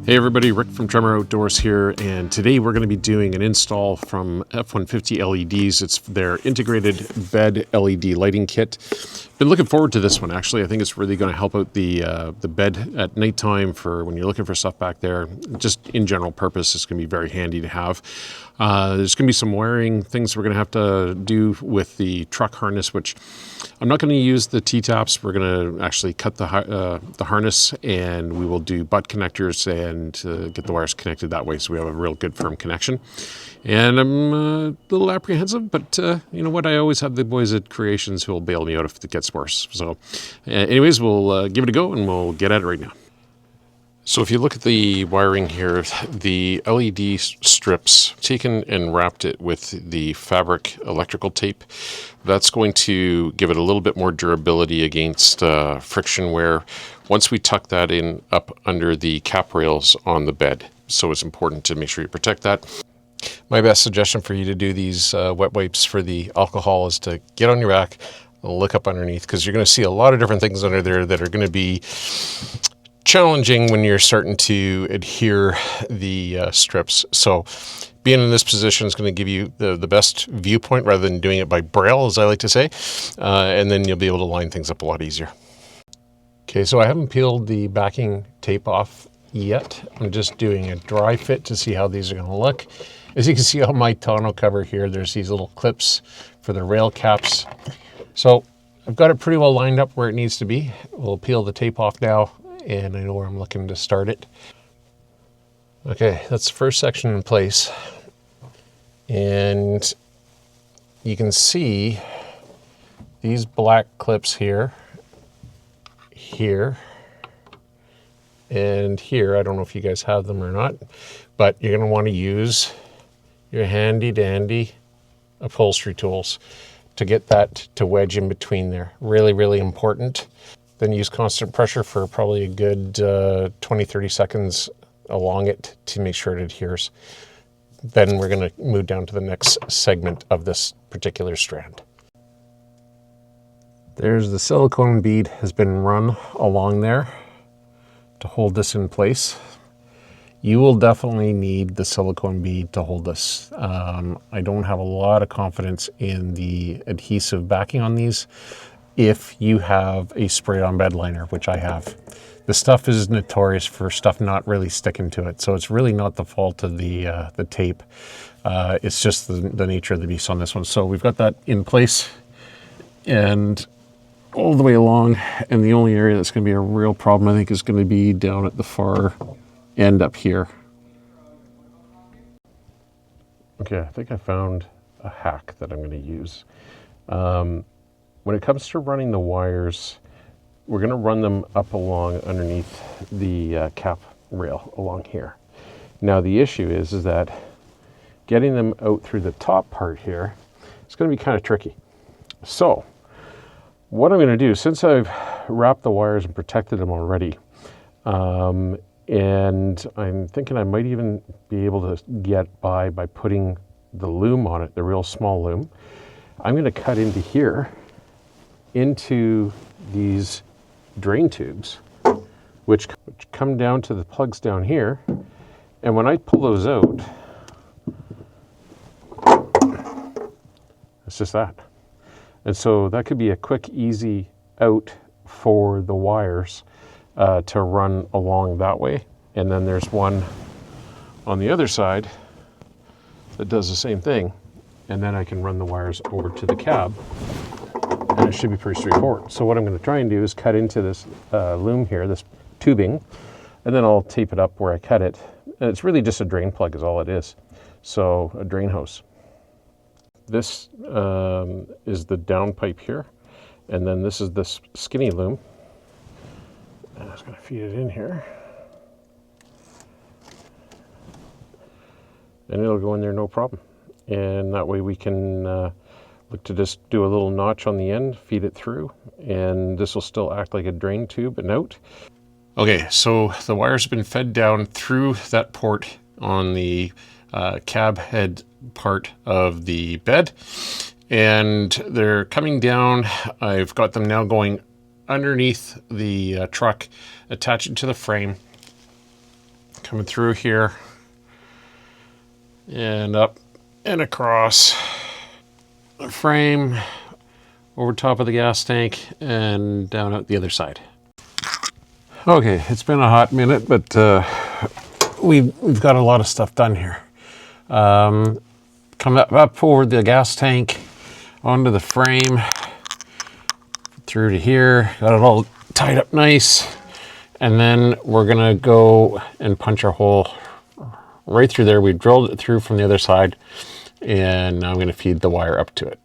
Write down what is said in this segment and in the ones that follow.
Hey everybody, Rick from Tremor Outdoors here, and today we're going to be doing an install from F-150 LEDs. It's their integrated bed LED lighting kit. Been looking forward to this one actually. I think it's really going to help out the bed at nighttime for when you're looking for stuff back there. Just in general purpose, it's going to be very handy to have. There's going to be some wiring things we're going to have to do with the truck harness, which I'm not going to use the T-taps. We're going to actually cut the harness, and we will do butt connectors and get the wires connected that way, so we have a real good firm connection. And I'm a little apprehensive, but you know what? I always have the boys at Creations who will bail me out if it gets worse. So anyways, we'll give it a go and we'll get at it right now. So if you look at the wiring here, the LED strips, taken and wrapped it with the fabric electrical tape. That's going to give it a little bit more durability against friction wear once we tuck that in up under the cap rails on the bed. So it's important to make sure you protect that. My best suggestion for you to do these wet wipes for the alcohol is to get on your back and look up underneath, because you're going to see a lot of different things under there that are going to be challenging when you're starting to adhere the strips. So being in this position is going to give you the best viewpoint rather than doing it by braille, as I like to say, and then you'll be able to line things up a lot easier. Okay, so I haven't peeled the backing tape off yet. I'm just doing a dry fit to see how these are going to look. As you can see on my tonneau cover here, there's these little clips for the rail caps. So I've got it pretty well lined up where it needs to be. We'll peel the tape off now, and I know where I'm looking to start it. Okay, that's the first section in place. And you can see these black clips here, and here. I don't know if you guys have them or not, but you're going to want to use your handy dandy upholstery tools to get that to wedge in between there. Really, really important. Then use constant pressure for probably a good 20-30 seconds along it to make sure it adheres. Then we're going to move down to the next segment of this particular strand. There's the silicone bead has been run along there to hold this in place. You will definitely need the silicone bead to hold this. I don't have a lot of confidence in the adhesive backing on these. If you have a spray-on bed liner, which I have, the stuff is notorious for stuff not really sticking to it. So it's really not the fault of the tape. It's just the nature of the beast on this one. So we've got that in place and all the way along. And the only area that's going to be a real problem, I think, is going to be down at the far end up here. Okay, I think I found a hack that I'm going to use. When it comes to running the wires, we're going to run them up along underneath the cap rail along here. Now the issue is that getting them out through the top part here is going to be kind of tricky. So what I'm going to do, since I've wrapped the wires and protected them already, and I'm thinking I might even be able to get by putting the loom on it, the real small loom, I'm going to cut into here, into these drain tubes, which come down to the plugs down here. And when I pull those out, it's just that. And so that could be a quick, easy out for the wires to run along that way. And then there's one on the other side that does the same thing. And then I can run the wires over to the cab, and it should be pretty straightforward. So what I'm going to try and do is cut into this loom here, this tubing, and then I'll tape it up where I cut it. And it's really just a drain plug is all it is. So a drain hose. This is the down pipe here, and then this is this skinny loom. And I was going to feed it in here. And it'll go in there no problem. And that way we can look to just do a little notch on the end, feed it through, and this will still act like a drain tube and out. Okay, so the wires have been fed down through that port on the cab head part of the bed, and they're coming down. I've got them now going underneath the truck, attaching to the frame. coming through here and up and across the frame, over top of the gas tank, and down out the other side. Okay, it's been a hot minute, but we've got a lot of stuff done here. Come up over the gas tank, onto the frame, through to here, got it all tied up nice, and then we're gonna go and punch our hole right through there. We drilled it through from the other side, and now I'm gonna feed the wire up to it.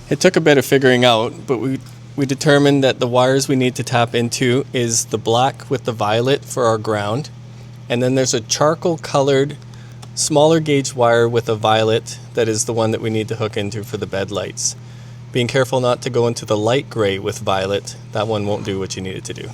It took a bit of figuring out, but we determined that the wires we need to tap into is the black with the violet for our ground, and then there's a charcoal colored smaller gauge wire with a violet that is the one that we need to hook into for the bed lights. Being careful not to go into the light gray with violet, that one won't do what you need it to do.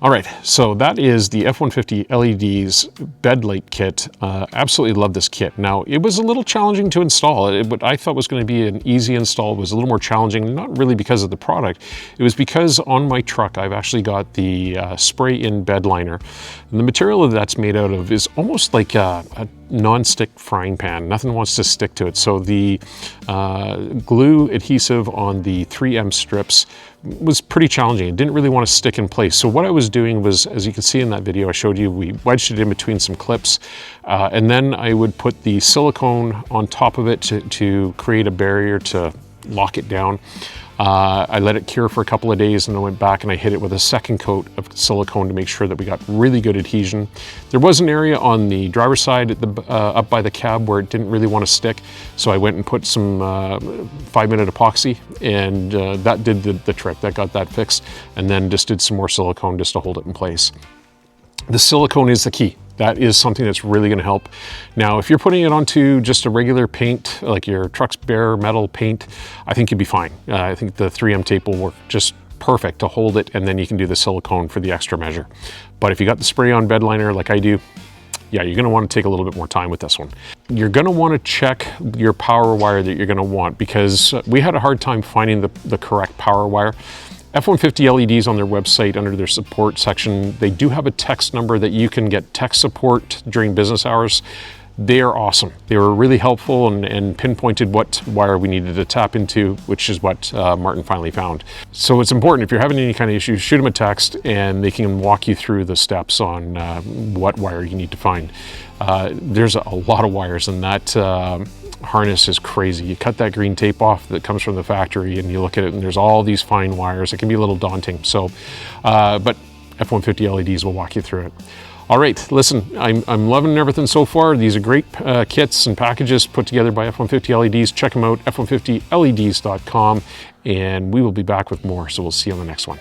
All right, so that is the F-150 LEDs bed light kit. Absolutely love this kit. Now, it was a little challenging to install. What I thought was going to be an easy install was a little more challenging, not really because of the product. It was because on my truck, I've actually got the spray-in bed liner. And the material that's made out of is almost like a non-stick frying pan. Nothing wants to stick to it. So the glue adhesive on the 3M strips was pretty challenging. It didn't really want to stick in place. So what I was doing was, as you can see in that video I showed you, we wedged it in between some clips, and then I would put the silicone on top of it to create a barrier to lock it down. I let it cure for a couple of days, and then went back and I hit it with a second coat of silicone to make sure that we got really good adhesion. There was an area on the driver's side at the, up by the cab where it didn't really want to stick, so I went and put some 5-minute epoxy, and that did the trick. That got that fixed, and then just did some more silicone just to hold it in place. The silicone is the key. That is something that's really going to help. Now, if you're putting it onto just a regular paint, like your truck's bare metal paint, I think you'd be fine. I think the 3M tape will work just perfect to hold it, and then you can do the silicone for the extra measure. But if you got the spray-on bed liner like I do, yeah, you're going to want to take a little bit more time with this one. You're going to want to check your power wire that you're going to want, because we had a hard time finding the correct power wire. F-150 LEDs on their website, under their support section, they do have a text number that you can get tech support during business hours. They are awesome. They were really helpful and pinpointed what wire we needed to tap into, which is what Martin finally found. So it's important, if you're having any kind of issues, shoot them a text and they can walk you through the steps on what wire you need to find. There's a lot of wires, and that harness is crazy. You cut that green tape off that comes from the factory and you look at it and there's all these fine wires. It can be a little daunting. So, but F-150 LEDs will walk you through it. All right, listen, I'm loving everything so far. These are great kits and packages put together by F-150 LEDs. Check them out, F150LEDs.com, and we will be back with more. So we'll see you on the next one.